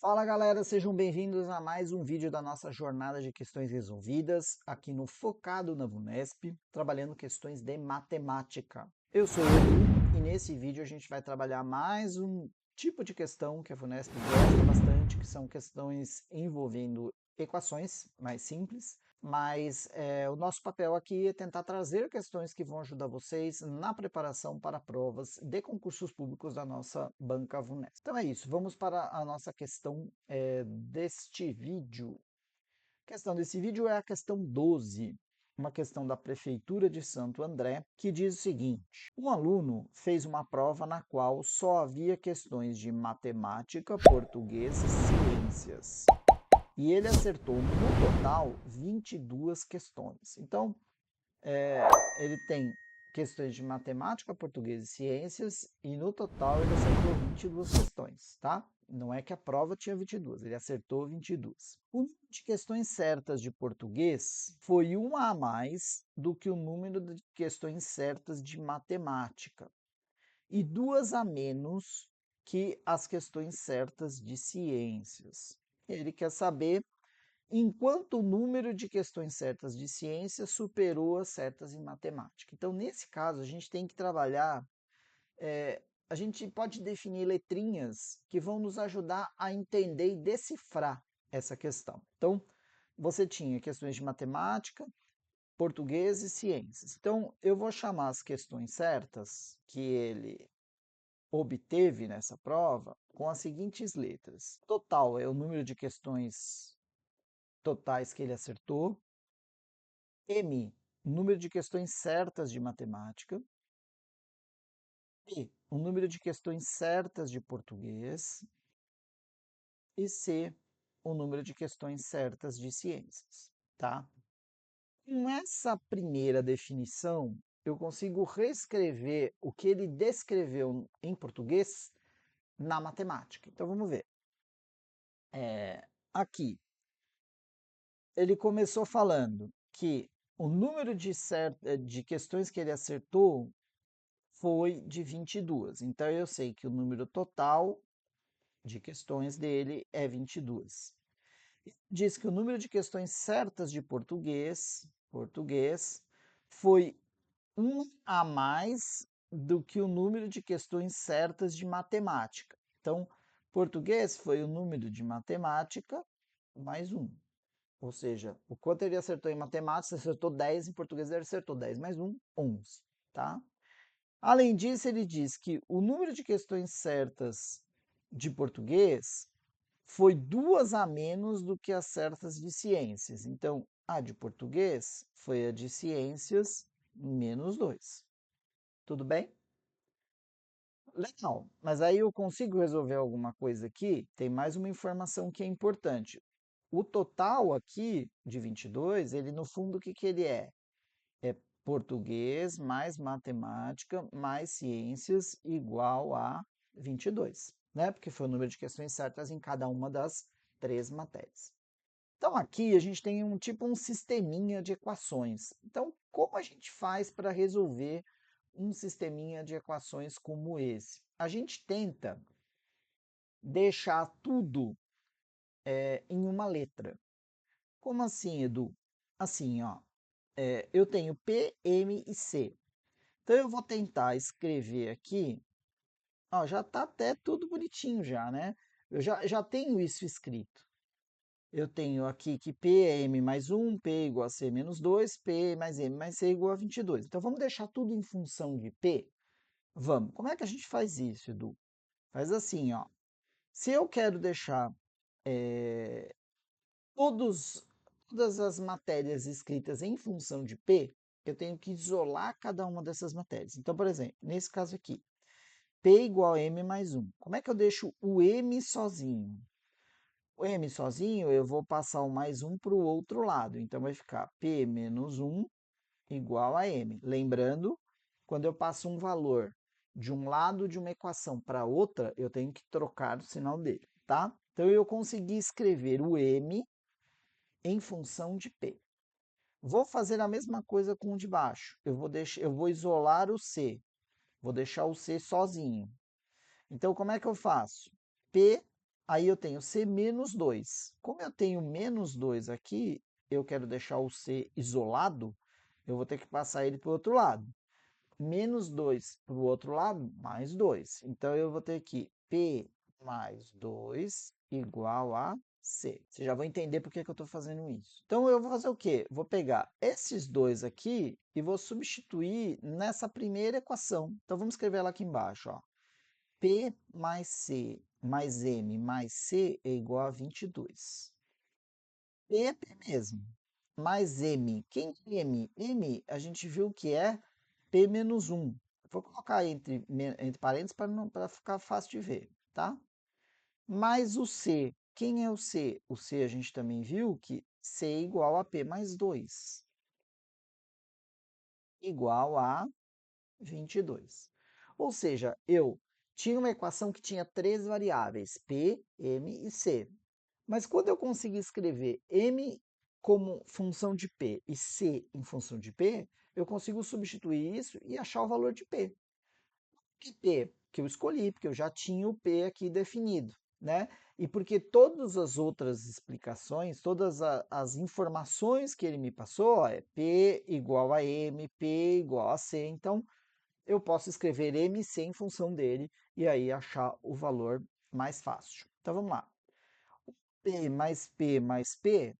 Fala galera, sejam bem-vindos a mais um vídeo da nossa jornada de questões resolvidas, aqui no Focado na VUNESP, trabalhando questões de matemática. Eu sou o Edu e nesse vídeo a gente vai trabalhar mais um tipo de questão que a VUNESP gosta bastante, que são questões envolvendo equações mais simples, mas o nosso papel aqui é tentar trazer questões que vão ajudar vocês na preparação para provas de concursos públicos da nossa banca VUNESP. Então é isso, vamos para a nossa questão deste vídeo. A questão desse vídeo é a questão 12, uma questão da Prefeitura de Santo André, que diz o seguinte: um aluno fez uma prova na qual só havia questões de matemática, português e ciências. E ele acertou no total 22 questões. Então, ele tem questões de matemática, português e ciências, e no total ele acertou 22 questões, tá? Não é que a prova tinha 22, ele acertou 22. O número de questões certas de português foi uma a mais do que o número de questões certas de matemática, e duas a menos que as questões certas de ciências. Ele quer saber enquanto o número de questões certas de ciência superou as certas em matemática. Então, nesse caso, a gente tem que trabalhar, a gente pode definir letrinhas que vão nos ajudar a entender e decifrar essa questão. Então, você tinha questões de matemática, português e ciências. Então, eu vou chamar as questões certas que ele obteve nessa prova com as seguintes letras. Total é o número de questões totais que ele acertou. M, número de questões certas de matemática. P, o número de questões certas de português. E C, o número de questões certas de ciências, tá? Com essa primeira definição, eu consigo reescrever o que ele descreveu em português na matemática. Então, vamos ver. Aqui, ele começou falando que o número de questões que ele acertou foi de 22. Então, eu sei que o número total de questões dele é 22. Diz que o número de questões certas de português foi um a mais do que o número de questões certas de matemática. Então, português foi o número de matemática mais um. Ou seja, o quanto ele acertou em matemática, ele acertou 10, em português ele acertou 10 mais 1, 11, tá? Além disso, ele diz que o número de questões certas de português foi duas a menos do que as certas de ciências. Então, a de português foi a de ciências menos 2. Tudo bem? Legal, mas aí eu consigo resolver alguma coisa aqui? Tem mais uma informação que é importante. O total aqui de 22, ele no fundo o que ele é? É português mais matemática mais ciências igual a 22, né? Porque foi o número de questões certas em cada uma das 3 matérias. Então aqui a gente tem um sisteminha de equações. Então, como a gente faz para resolver um sisteminha de equações como esse? A gente tenta deixar tudo em uma letra. Como assim, Edu? Assim, ó, eu tenho P, M e C. Então, eu vou tentar escrever aqui, ó, já está até tudo bonitinho já, né? Eu já tenho isso escrito. Eu tenho aqui que P é M mais 1, P igual a C menos 2, P mais M mais C igual a 22. Então, vamos deixar tudo em função de P? Vamos. Como é que a gente faz isso, Edu? Faz assim, ó. Se eu quero deixar todas as matérias escritas em função de P, eu tenho que isolar cada uma dessas matérias. Então, por exemplo, nesse caso aqui, P igual a M mais 1. Como é que eu deixo o M sozinho? O M sozinho, eu vou passar o mais 1 para o outro lado. Então, vai ficar P menos 1 igual a M. Lembrando, quando eu passo um valor de um lado de uma equação para outra, eu tenho que trocar o sinal dele, tá? Então, eu consegui escrever o M em função de P. Vou fazer a mesma coisa com o de baixo. Eu vou isolar o C. Vou deixar o C sozinho. Então, como é que eu faço? P Aí eu tenho C menos 2. Como eu tenho menos 2 aqui, eu quero deixar o C isolado, eu vou ter que passar ele para o outro lado. Menos 2 para o outro lado, mais 2. Então, eu vou ter que P mais 2 igual a C. Você já vai entender por que eu estou fazendo isso. Então, eu vou fazer o quê? Vou pegar esses dois aqui e vou substituir nessa primeira equação. Então, vamos escrever ela aqui embaixo. Ó. P mais C mais M mais C é igual a 22. P é P mesmo. Mais M. Quem é M? M, a gente viu que é P menos 1. Vou colocar entre parênteses para ficar fácil de ver, tá? Mais o C. Quem é o C? O C a gente também viu que C é igual a P mais 2. Igual a 22. Ou seja, eu tinha uma equação que tinha três variáveis, P, M e C. Mas quando eu conseguir escrever M como função de P e C em função de P, eu consigo substituir isso e achar o valor de P. Que P? Que eu escolhi, porque eu já tinha o P aqui definido, né? E porque todas as outras explicações, todas as informações que ele me passou, ó, é P igual a M, P igual a C, então eu posso escrever MC em função dele e aí achar o valor mais fácil. Então vamos lá. P mais P mais P,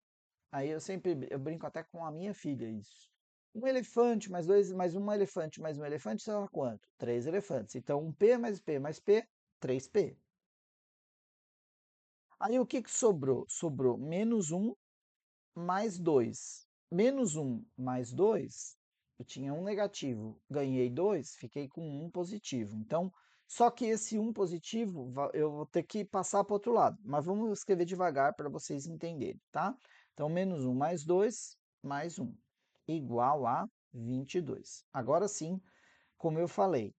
aí eu brinco até com a minha filha isso. Um elefante mais dois, mais um elefante, mais um elefante, será quanto? Três elefantes. Então, um P mais P mais P, 3P. Aí o que que sobrou? Sobrou menos um mais 2. Menos um mais 2, eu tinha um negativo, ganhei 2, fiquei com um positivo. Então, só que esse um positivo, eu vou ter que passar para o outro lado. Mas vamos escrever devagar para vocês entenderem, tá? Então, menos um mais 2, mais um, igual a 22. Agora sim, como eu falei,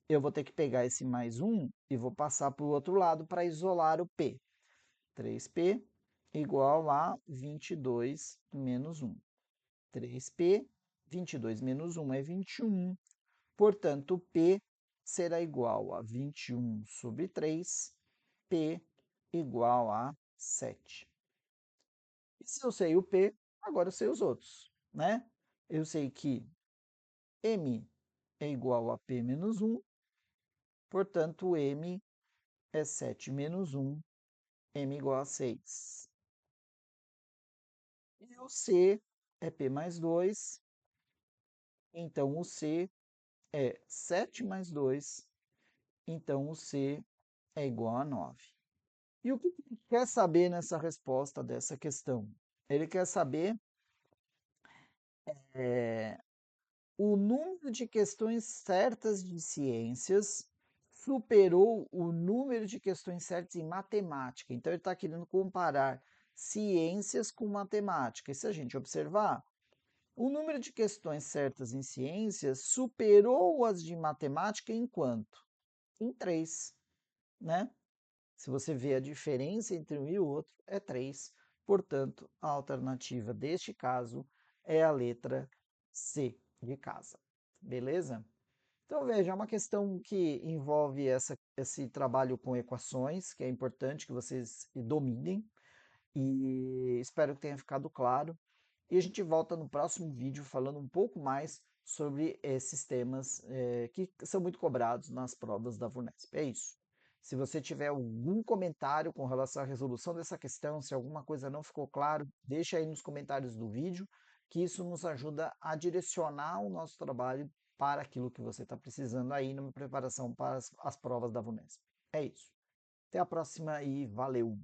eu vou ter que pegar esse mais um e vou passar para o outro lado para isolar o P. 3P igual a 22 menos 1. 3P, 22 menos 1 é 21. Portanto, P será igual a 21 sobre 3, P igual a 7. E se eu sei o P, agora eu sei os outros, né? Eu sei que M é igual a P menos 1, portanto, M é 7 menos 1, M igual a 6. E o C é P mais 2, então o C é 7 mais 2, então o C é igual a 9. E o que ele quer saber nessa resposta dessa questão? Ele quer saber o número de questões certas de ciências superou o número de questões certas em matemática. Então, ele está querendo comparar ciências com matemática. E se a gente observar, o número de questões certas em ciências superou as de matemática em quanto? Em 3, né? Se você vê a diferença entre um e o outro, é 3. Portanto, a alternativa deste caso é a letra C de casa. Beleza? Então, veja, é uma questão que envolve esse trabalho com equações, que é importante que vocês dominem, e espero que tenha ficado claro. E a gente volta no próximo vídeo falando um pouco mais sobre esses temas que são muito cobrados nas provas da VUNESP. É isso. Se você tiver algum comentário com relação à resolução dessa questão, se alguma coisa não ficou claro, deixa aí nos comentários do vídeo, que isso nos ajuda a direcionar o nosso trabalho para aquilo que você está precisando aí numa preparação para as provas da VUNESP. É isso. Até a próxima e valeu!